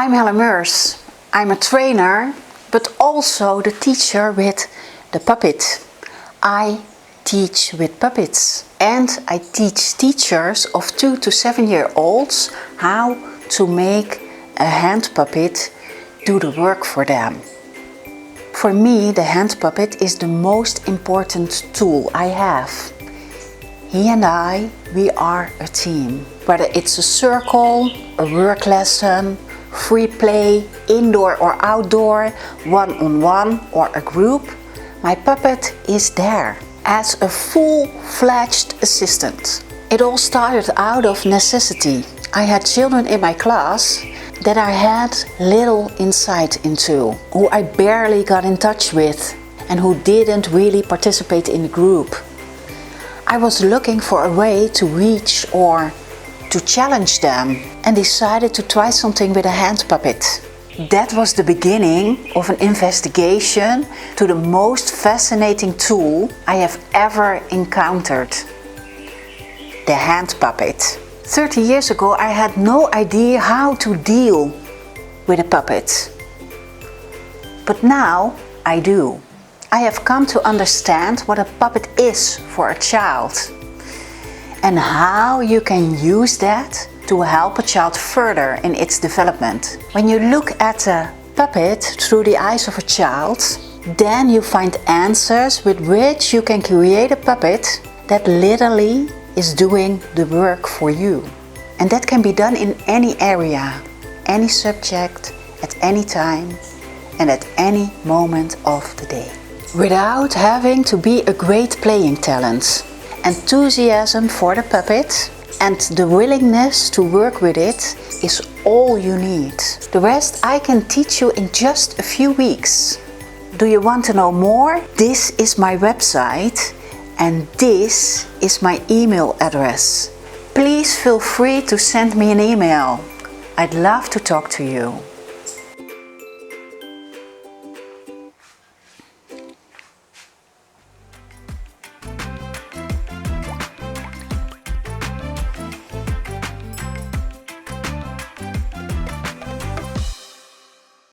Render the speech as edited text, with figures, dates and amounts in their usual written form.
I'm Helen Meurs. I'm a trainer, but also the teacher with the puppet. I teach with puppets, and I teach teachers of 2 to 7-year-olds how to make a hand puppet do the work for them. For me, the hand puppet is the most important tool I have. He and I, we are a team. Whether it's a circle, a work lesson, free play, indoor or outdoor, one-on-one or a group, my puppet is there as a full-fledged assistant. It all started out of necessity. I had children in my class that I had little insight into, who I barely got in touch with and who didn't really participate in the group. I was looking for a way to reach or to challenge them and decided to try something with a hand puppet. That was the beginning of an investigation to the most fascinating tool I have ever encountered. The hand puppet. 30 years ago I had no idea how to deal with a puppet. But now I do. I have come to understand what a puppet is for a child and how you can use that to help a child further in its development. When you look at a puppet through the eyes of a child, then you find answers with which you can create a puppet that literally is doing the work for you. And that can be done in any area, any subject, at any time and at any moment of the day. Without having to be a great playing talent. Enthusiasm for the puppet and the willingness to work with it is all you need. The rest I can teach you in just a few weeks. Do you want to know more? This is my website and this is my email address. Please feel free to send me an email. I'd love to talk to you.